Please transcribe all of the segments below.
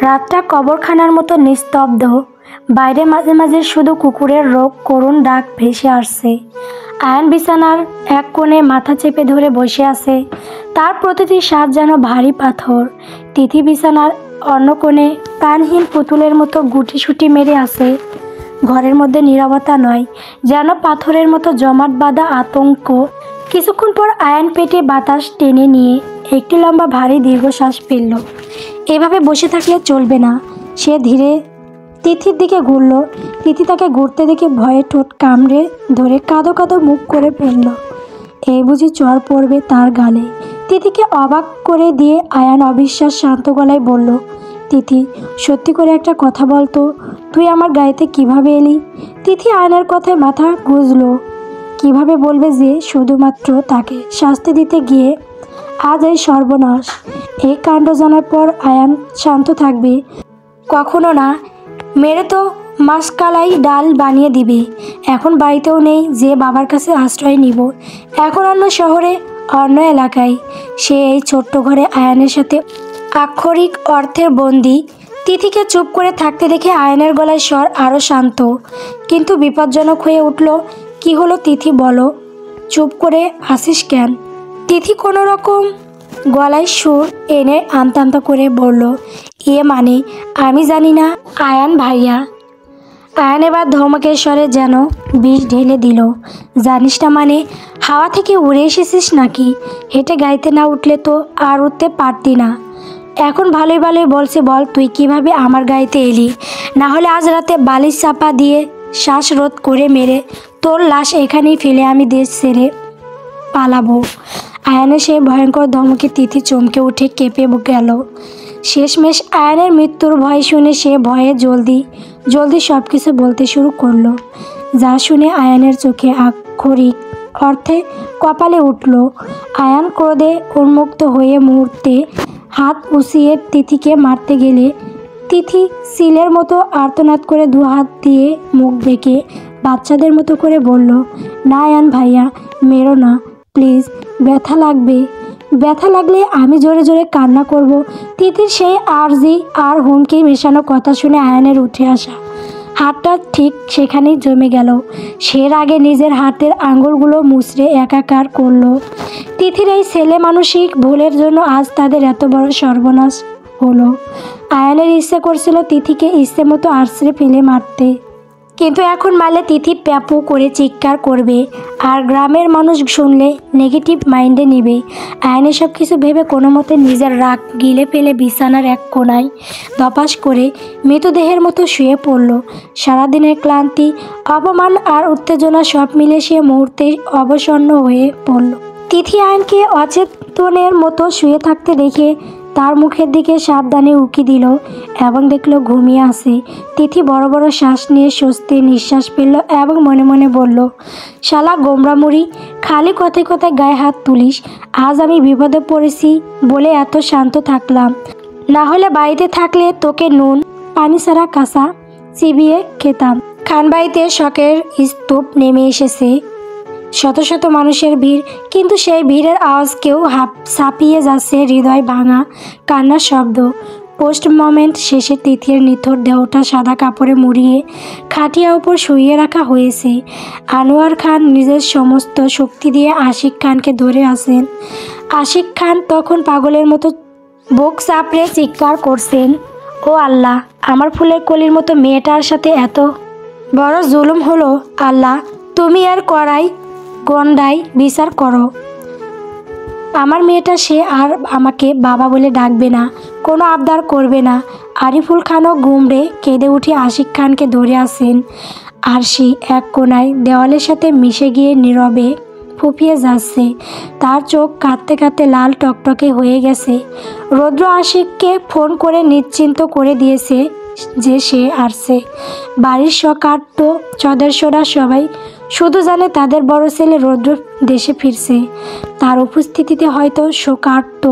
রাতটা কবরখানার মতো নিস্তব্ধ। বাইরে মাঝে মাঝে শুধু কুকুরের করুণ ডাক ভেসে আসছে। আয়ান বিছানার এক কোণে মাথা চেপে ধরে বসে আছে। তার প্রতিটি শ্বাস যেন ভারী পাথর। তিথি বিছানার অন্য কোণে প্রাণহীন পুতুলের মতো গুটিসুটি মেরে আছে। ঘরের মধ্যে নীরবতা নয়, যেন পাথরের মতো জমাট বাঁধা আতঙ্ক। কিছুক্ষণ পর আয়ান পেটে বাতাস টেনে নিয়ে একটি লম্বা ভারী দীর্ঘশ্বাস ফেলল। এভাবে বসে থাকলে চলবে না। সে ধীরে তিথির দিকে ঘুরল। তিথি তাকে ঘুরতে দেখে ভয়ে ঠোঁট কামড়ে ধরে কাঁদো কাঁদো মুখ করে ফেলল। এই বুঝি চর পড়বে তার গালে। তিথিকে অবাক করে দিয়ে আয়ান অবিশ্বাস শান্ত গলায় বলল, তিথি, সত্যি করে একটা কথা বলতো, তুই আমার গায়েতে কিভাবে এলি? তিথি আয়নার কথায় মাথা গুঁজল। কিভাবে বলবে যে শুধুমাত্র তাকে শাস্তি দিতে গিয়ে আজ এই সর্বনাশ। এই কাণ্ড জানার পর আয়ান শান্ত থাকবে? কখনো না। মেরে তো মাসকালাই ডাল বানিয়ে দিবে। এখন বাড়িতেও নেই যে বাবার কাছে আশ্রয় নিব। এখন অন্য শহরে, অন্য এলাকায়। সে এই ছোট্ট ঘরে আয়ানের সাথে আক্ষরিক অর্থের বন্দি। তিথিকে চুপ করে থাকতে দেখে আয়নের গলায় স্বর আরও শান্ত, কিন্তু বিপজ্জনক হয়ে উঠল। কি হলো তিথি, বলো। চুপ করে আসিস কেন? তিথি কোনো রকম গলায় সুর এনে আমতা আমতা করে বলল, মানে আমি জানি না আয়ান ভাইয়া। আয়ান এবার ধমকের স্বরে যেন বিষ ঢেলে দিল। জানিস না মানে? হাওয়া থেকে উড়ে এসেছিস নাকি? হেঁটে গাড়িতে না উঠলে তো আর উঠতে পারতি না। এখন ভালোই ভালোই বলছে, বল তুই কিভাবে আমার গাড়িতে এলি? না হলে আজ রাতে বালিশ চাপা দিয়ে শ্বাসরোধ করে মেরে তোর লাশ এখানেই ফেলে আমি দেশ ছেড়ে পালাবো। আয়ানের সেই ভয়ঙ্কর ধমকে তিথি চমকে উঠে কেঁপে গেল। শেষমেশ আয়ানের মৃত্যুর ভয় শুনে সে ভয়ে জলদি জলদি সব কিছু বলতে শুরু করলো, যা শুনে আয়ানের চোখে আক্ষরিক অর্থে কপালে উঠল। আয়ান ক্রোধে উন্মুক্ত হয়ে মুহূর্তে হাত উঁচিয়ে তিথিকে মারতে গেলে তিথি সিলের মতো আর্তনাদ করে দু হাত দিয়ে মুখ ঢেকে বাচ্চাদের মতো করে বলল, না আয়ান ভাইয়া, মেরো না প্লিজ, ব্যথা লাগবে। ব্যথা লাগলে আমি জোরে জোরে কান্না করব। তিথির সেই আর্জি আর হুমকি মেশানো কথা শুনে আয়ানের উঠে আসা হাতটা ঠিক সেখানেই জমে গেল। সে আগে নিজের হাতের আঙুলগুলো মুচড়ে একাকার করলো। তিথির এই ছেলে মানসিক ভুলের জন্য আজ তাদের এত বড় সর্বনাশ হলো। আয়ানের ইচ্ছে করছিল তিথিকে ইচ্ছে মতো আছড়ে ফেলে মারতে, কিন্তু এখন মারলে তিথি প্যাপু করে চিৎকার করবে আর গ্রামের মানুষ শুনলে নেগেটিভ মাইন্ডে নিবে। আয়নের সব কিছু ভেবে কোনো মতে নিজের রাগ গিলে ফেলে বিছানার এক কোণায় ধপাস করে মৃতদেহের মতো শুয়ে পড়ল। সারাদিনের ক্লান্তি, অপমান আর উত্তেজনা সব মিলে সে মুহূর্তে অবসন্ন হয়ে পড়ল। তিথি আয়নকে অচেতনের মতো শুয়ে থাকতে দেখে তার মুখের দিকে সাবধানে উকি দিল এবং দেখল ঘুমিয়ে আছে। তিথি বড় বড় শ্বাস নিয়ে স্বস্তির নিঃশ্বাস ফেলল এবং মনে মনে বলল, শালা গোমরামুড়ি, খালি কথায় কথায় গায়ে হাত তুলিস। আজ আমি বিপদে পড়েছি বলে এত শান্ত থাকলাম, না হলে বাড়িতে থাকলে তোকে নুন পানি ছাড়া কাঁচা চিবিয়ে খেতাম। খানবাড়িতে শখের স্তূপ নেমে এসেছে, শত শত মানুষের ভিড়, কিন্তু সেই ভিড়ের আওয়াজকেও ছাপিয়ে যাচ্ছে হৃদয় ভাঙা কান্নার শব্দ। পোস্ট মোমেন্ট শেষে তিথির নিথর দেহটা সাদা কাপড়ে মুড়িয়ে খাটিয়া উপর শুইয়ে রাখা হয়েছে। আনোয়ার খান নিজের সমস্ত শক্তি দিয়ে আশিক খানকে ধরে আছেন। আশিক খান তখন পাগলের মতো বুক চাপড়ে চিৎকার করছেন, ও আল্লাহ, আমার ফুলের কলির মতো মেয়েটার সাথে এত বড় জুলুম হলো। আল্লাহ, তুমি আর কড়াই গন্ডায় বিচার করো। আমার মেয়েটা, সে আর আমাকে বাবা বলে ডাকবে না, কোনো আবদার করবে না। আরিফুল খানও গুমড়ে কেঁদে উঠে আশিক খানকে ধরে আসেন। আরশি এক কোণায় দেওয়ালের সাথে মিশে গিয়ে নীরবে ফুঁপিয়ে যাচ্ছে। তার চোখ কাঁদতে কাঁদতে লাল টকটকে হয়ে গেছে। রৌদ্র আশিককে ফোন করে নিশ্চিন্ত করে দিয়েছে যে সে আসছে। বাড়ির শোকার্ত সদস্যরা সবাই শুধু জানে তাদের বড় ছেলে রৌদ্র দেশে ফিরছে। তার উপস্থিতিতে হয়তো শোকার্ত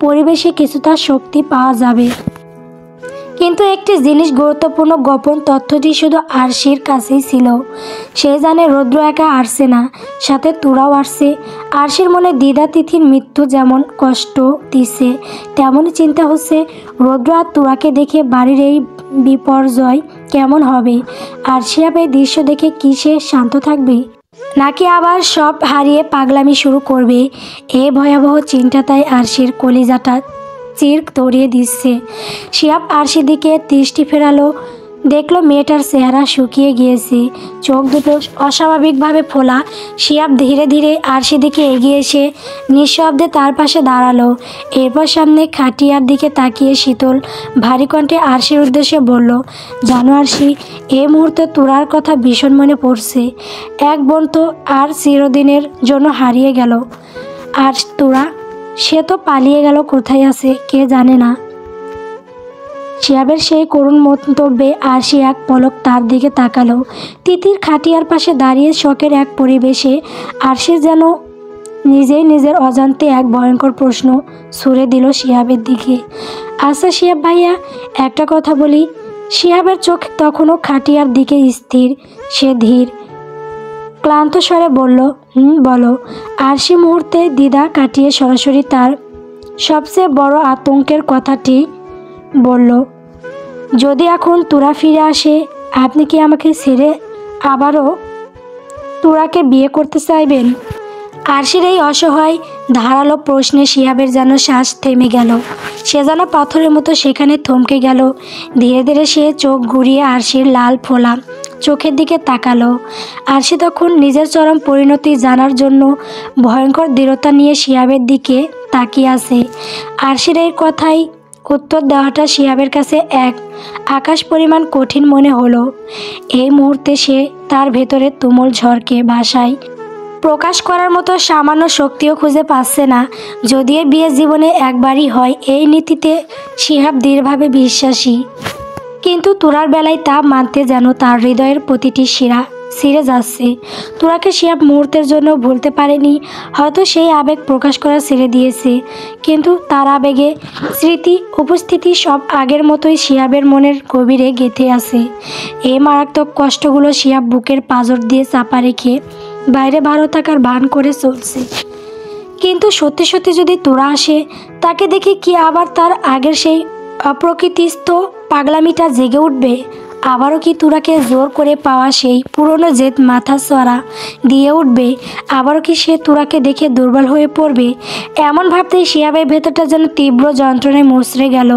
পরিবেশে কিছুটা শক্তি পাওয়া যাবে। কিন্তু একটি জিনিস গুরুত্বপূর্ণ গোপন তথ্যটি শুধু আরশির কাছেই ছিল। সে জানে রৌদ্র একা আসছে না, সাথে তোরাও আসছে। আরশির মনে দ্বিধা, তিথির মৃত্যু যেমন কষ্ট দিচ্ছে তেমনই চিন্তা হচ্ছে রৌদ্র আর তোরাকে দেখে বাড়ির এই বিপর্যয় কেমন হবে। আর শিহাব এই দৃশ্য দেখে কি সে শান্ত থাকবে, নাকি আবার সব হারিয়ে পাগলামি শুরু করবে? এই ভয়াবহ চিন্তাটাই আরশির কলিজাটা চির ধরিয়ে দিচ্ছে। শিহাব আরশির দিকে দৃষ্টি ফেরালো, দেখলো মেয়েটার চেহারা শুকিয়ে গিয়েছে, চোখ দুটো অস্বাভাবিকভাবে ফোলা। শিহাব ধীরে ধীরে আরশির দিকে এগিয়ে এসে নিঃশব্দে তার পাশে দাঁড়ালো। এরপর সামনে খাটিয়ার দিকে তাকিয়ে শীতল ভারী কণ্ঠে আরশির উদ্দেশ্যে বলল, জানো আরশি, এই মুহূর্তে তোরার কথা ভীষণ মনে পড়ছে। এক বোন তো আর চিরদিনের জন্য হারিয়ে গেল, আর তোরা, সে তো পালিয়ে গেল, কোথায় আছে কে জানে না। শিহাবের সেই করুণ মন্তব্যে আরশি এক পলক তার দিকে তাকালো। তিতির খাটিয়ার পাশে দাঁড়িয়ে শখের এক পরিবেশে আরশি যেন নিজেই নিজের অজান্তে এক ভয়ঙ্কর প্রশ্ন ছুড়ে দিল শিহাবের দিকে। আচ্ছা শিহাব ভাইয়া, একটা কথা বলি। শিহাবের চোখ তখনও খাটিয়ার দিকে স্থির। সে ধীর ক্লান্ত স্বরে বলল, বলো। আরশি মুহূর্তে দ্বিধা কাটিয়ে সরাসরি তার সবচেয়ে বড় আতঙ্কের কথাটি বলল, যদি এখন তোরা ফিরে আসে, আপনি কি আমাকে ছেড়ে আবারও তোরাকে বিয়ে করতে চাইবেন? আরশির এই অসহায় ধারালো প্রশ্নে শিহাবের যেন শ্বাস থেমে গেল। সে যেন পাথরের মতো সেখানে থমকে গেল। ধীরে ধীরে সে চোখ ঘুরিয়ে আরশির লাল ফোলা চোখের দিকে তাকালো। আরশি তখন নিজের চরম পরিণতি জানার জন্য ভয়ঙ্কর দৃঢ়তা নিয়ে শিহাবের দিকে তাকিয়ে আছে। আরশির এই কথাই উত্তর দেওয়াটা শিহাবের কাছে এক আকাশ পরিমাণ কঠিন মনে হলো। এই মুহূর্তে সে তার ভেতরে তুমুল ঝড়কে ভাষায় প্রকাশ করার মতো সামান্য শক্তিও খুঁজে পাচ্ছে না। যদিও বিয়ে জীবনে একবারই হয়, এই নীতিতে শিহাব দৃঢ়ভাবে বিশ্বাসী, কিন্তু তোরার বেলায় তা মানতে যেন তার হৃদয়ের প্রতিটি শিরা ছিঁড়ে যাচ্ছে। তোরাকে শিহাব মুহূর্তের জন্য ভুলতে পারেনি। হয়তো সেই আবেগ প্রকাশ করা ছেড়ে দিয়েছে, কিন্তু তার আবেগে স্মৃতি উপস্থিতি সব আগের মতোই শিহাবের মনের গভীরে গেঁথে আছে। এই মারাত্মক কষ্টগুলো শিহাব বুকের পাঁজর দিয়ে চাপা রেখে বাইরে ভালো থাকার ভান করে চলছে। কিন্তু সত্যি সত্যি যদি তোরা আসে, তাকে দেখে কি আবার তার আগের সেই অপ্রকৃতিস্থ পাগলামিটা জেগে উঠবে? আবারও কি তোরাকে জোর করে পাওয়া সেই পুরনো জেদ মাথা চড়া দিয়ে উঠবে? আবারও কি সে তোরাকে দেখে দুর্বল হয়ে পড়বে? এমন ভাবতেই শিহাবের ভেতরটা যেন তীব্র যন্ত্রণায় মুচড়ে গেল।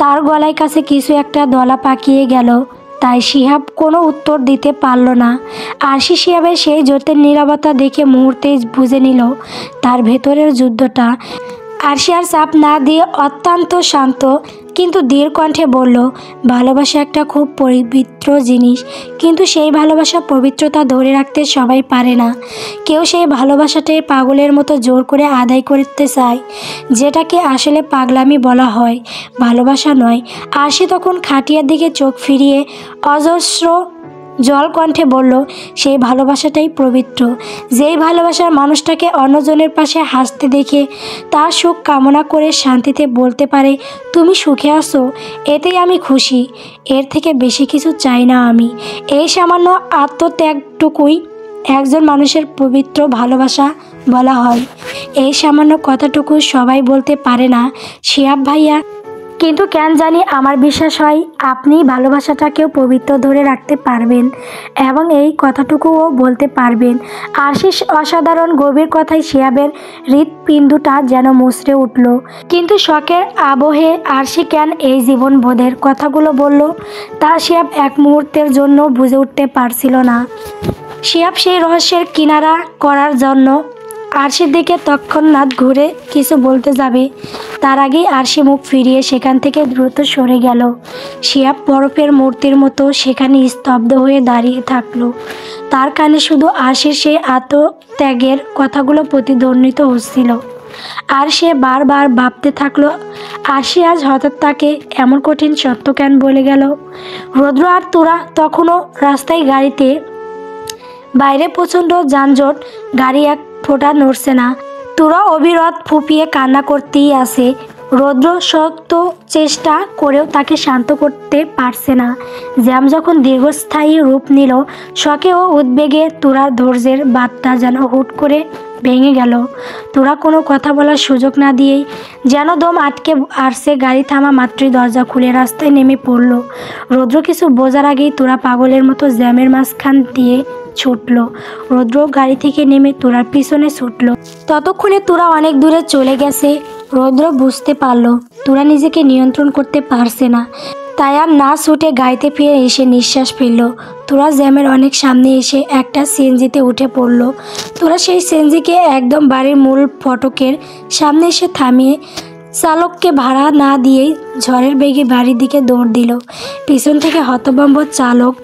তার গলায় কাছে কিছু একটা দলা পাকিয়ে গেল। তাই শিহাব কোনো উত্তর দিতে পারল না। আরশি শিহাবের সেই জোটের নীরবতা দেখে মুহূর্তেই বুঝে নিল তার ভেতরের যুদ্ধটা। আরশি আর চাপ না দিয়ে অত্যন্ত শান্ত কিন্তু দৃঢ় কণ্ঠে বলল, ভালোবাসা একটা খুব পবিত্র জিনিস, কিন্তু সেই ভালোবাসা পবিত্রতা ধরে রাখতে সবাই পারে না। কেউ সেই ভালোবাসাটাই পাগলের মতো জোর করে আদায় করতে চায়, যেটাকে আসলে পাগলামি বলা হয়, ভালোবাসা নয়। আরশি তখন খাটিয়ার দিকে চোখ ফিরিয়ে অজস্র জল কণ্ঠে বলল, সেই ভালোবাসাটাই পবিত্র, যেই ভালোবাসার মানুষটাকে অন্যজনের পাশে হাসতে দেখে তার সুখ কামনা করে শান্তিতে বলতে পারে, তুমি সুখে আছো, এতেই আমি খুশি, এর থেকে বেশি কিছু চাই না আমি। এই সামান্য আত্মত্যাগটুকুই একজন মানুষের পবিত্র ভালোবাসা বলা হয়। এই সামান্য কথাটুকু সবাই বলতে পারে না শিহাব ভাইয়া, কিন্তু কেন জানি আমার বিশ্বাস হয় আপনি ভালোবাসাটাকেও পবিত্র ধরে রাখতে পারবেন এবং এই কথাটুকুও বলতে পারবেন। আরশির অসাধারণ গভীর কথায় শিহাবের হৃৎপিণ্ডটা যেন মুচড়ে উঠল। কিন্তু শখের আবহে আরশি কেন এই জীবনবোধের কথাগুলো বলল, তা শিহাব এক মুহূর্তের জন্য বুঝে উঠতে পারছিল না। শিহাব সেই রহস্যের কিনারা করার জন্য আরশির দিকে তৎক্ষণাৎ ঘুরে কিছু বলতে যাবে, তার আগেই আরশি মুখ ফিরিয়ে সেখান থেকে দ্রুত সরে গেল। শিহাব বরফের মূর্তির মতো সেখানে স্তব্ধ হয়ে দাঁড়িয়ে থাকলো। তার কানে শুধু আরশির সেই আত্মত্যাগের কথাগুলো প্রতিধ্বনিত হচ্ছিল, আর সে বারবার ভাবতে থাকলো, আরশি আজ হঠাৎ তাকে এমন কঠিন সত্য কেন বলে গেল। রৌদ্র আর তোরা তখনও রাস্তায়, গাড়িতে বাইরে প্রচণ্ড যানজট, গাড়ি এক ফোঁটা নড়ছে না। তোরা অবিরত ফুপিয়ে কান্না করতেই আছে। রৌদ্র শক্ত চেষ্টা করেও তাকে শান্ত করতে পারছে না। জ্যাম যখন দীর্ঘস্থায়ী রূপ নিল, শকে ও উদ্বেগে তোরার ধৈর্যের বাঁধটা যেন হুট করে ভেঙে গেল। তোরা কোনো কথা বলার সুযোগ না দিয়েই যেন দম আটকে আসছে। গাড়ি থামা মাত্রই দরজা খুলে রাস্তায় নেমে পড়ল। রৌদ্র কিছু বোঝার আগেই তোরা পাগলের মতো জ্যামের মাঝখান দিয়ে ছুটল। রৌদ্র গাড়ি থেকে নেমে তোরার পিছনে ছুটল। ততক্ষণে তোরা অনেক দূরে চলে গেছে। রৌদ্র বুঝতে পারল তোরা নিজেকে নিয়ন্ত্রণ করতে পারছে না, তাই আর না ছুটে গাড়িতে ফিরে এসে নিঃশ্বাস ফেলল। তোরা জ্যামের অনেক সামনে এসে একটা সিএনজিতে উঠে পড়ল। তোরা সেই সিএনজিকে একদম বাড়ির মূল ফটকের সামনে এসে থামিয়ে চালককে ভাড়া না দিয়েই ঝড়ের বেগে বাড়ির দিকে দৌড় দিল। পিছন থেকে হতভম্ব চালক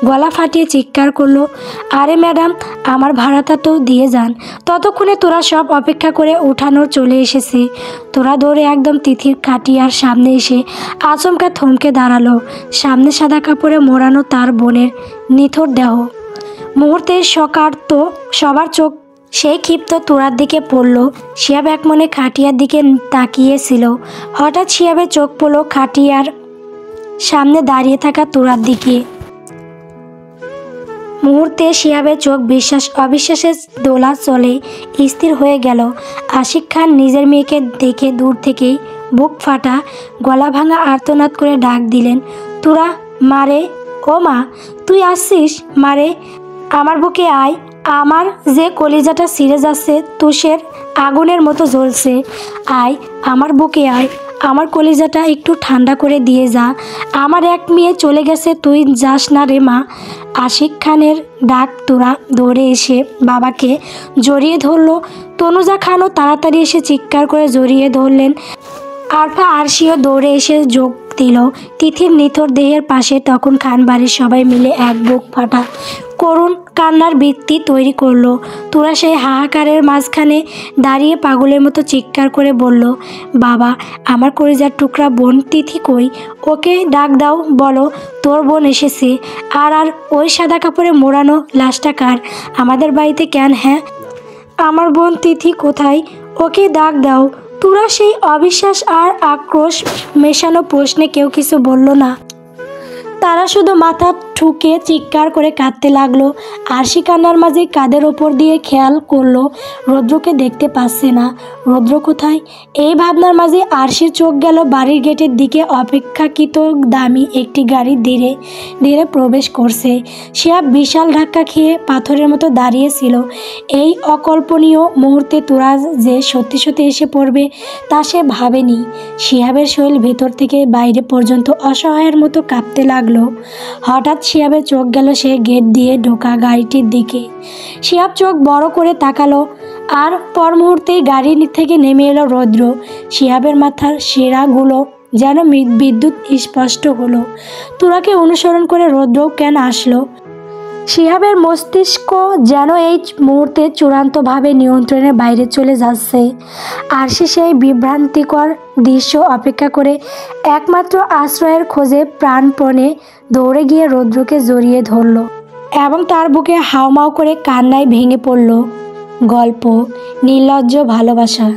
গলা ফাটিয়ে চিৎকার করলো, আরে ম্যাডাম, আমার ভাড়াটা তো দিয়ে যান। ততক্ষণে তোরা সব অপেক্ষা করে উঠানোর চলে এসেছে। তোরা দৌড়ে একদম তিথির খাটিয়ার সামনে এসে আচমকা থমকে দাঁড়ালো। সামনে সাদা কাপড়ে মোড়ানো তার বোনের নিথর দেহ। মুহূর্তে সবার চোখ সেই ক্ষিপ্ত তোরার দিকে পড়ল। শিয়াব এক মনে খাটিয়ার দিকে তাকিয়েছিল। হঠাৎ শিয়াবের চোখ পড়ল খাটিয়ার সামনে দাঁড়িয়ে থাকা তোরার দিকে। মুহূর্তে শিয়াবের চোখ অবিশ্বাসের দোলা চলে স্থির হয়ে গেল। আশিক খান নিজের মেয়েকে দেখে দূর থেকেই বুক ফাটা গলা ভাঙা আর্তনাদ করে ডাক দিলেন, তোরা মারে, ও মা তুই আসছিস? মারে, আমার বুকে আয়। আমার যে কলিজাটা ছিঁড়ে যাচ্ছে, তুষের আগুনের মতো জ্বলছে। আয়, আমার বুকে আয়, আমার কলিজাটা একটু ঠান্ডা করে দিয়ে যা। আমার এক মেয়ে চলে গেছে, তুই যাস না রে মা। আশিক খানের ডাক তোরা দৌড়ে এসে বাবাকে জড়িয়ে ধরল। তনুজা খানও তাড়াতাড়ি এসে চিৎকার করে জড়িয়ে ধরলেন। আরফা আরশিও দৌড়ে এসে যোগ দিল। তিথির নিথর দেহের পাশে তখন খান বাড়ির সবাই মিলে এক বুক ফাটা করুণ কান্নার বৃত্তি তৈরি করলো। তোরা সেই হাহাকারের মাঝখানে দাঁড়িয়ে পাগলের মতো চিৎকার করে বলল, বাবা, আমার কলিজার টুকরা বোন তিথি কই? ওকে ডাক দাও, বলো তোর বোন এসেছে। আর ওই সাদা কাপড়ে মোড়ানো লাশটা কার? আমাদের বাড়িতে কেন? হ্যাঁ, আমার বোন তিথি কোথায়? ওকে ডাক দাও। তোরা সেই অবিশ্বাস আর আক্রোশ মেশানো প্রশ্নে কেউ কিছু বলল না। তারা শুধু মাথা ঠুকে চিৎকার করে কাঁদতে লাগলো। আরশি কান্নার মাঝে কাঁধের ওপর দিয়ে খেয়াল করলো রৌদ্রকে দেখতে পাচ্ছে না। রৌদ্র কোথায়? এই ভাবনার মাঝে আরশির চোখ গেল বাড়ির গেটের দিকে। অপেক্ষাকৃত দামি একটি গাড়ি ধীরে ধীরে প্রবেশ করছে। শিহাব বিশাল ধাক্কা খেয়ে পাথরের মতো দাঁড়িয়েছিল। এই অকল্পনীয় মুহূর্তে তোরা যে সত্যি সত্যি এসে পড়বে তা সে ভাবেনি। শিহাবের শরীর ভেতর থেকে বাইরে পর্যন্ত অসহায়ের মতো কাঁপতে লাগলো। হঠাৎ শিহাবের চোখ গেল সে গেট দিয়ে ঢোকা গাড়িটির দিকে। শিহাব চোখ বড় করে তাকালো, আর পর মুহূর্তেই গাড়ি থেকে নেমে এলো রৌদ্র। শিহাবের মাথার শিরাগুলো যেন বিদ্যুৎ স্পষ্ট হলো। তোরাকে অনুসরণ করে রৌদ্রও কেন আসলো? শিহাবের মস্তিষ্ক যেন এই মুহূর্তে চূড়ান্তভাবে নিয়ন্ত্রণের বাইরে চলে যাচ্ছে। আর সে সেই বিভ্রান্তিকর দৃশ্য অপেক্ষা করে একমাত্র আশ্রয়ের খোঁজে প্রাণপণে দৌড়ে গিয়ে রৌদ্রকে জড়িয়ে ধরল এবং তার বুকে হাউমাউ করে কান্নায় ভেঙে পড়ল। গল্প নির্লজ্জ ভালোবাসা।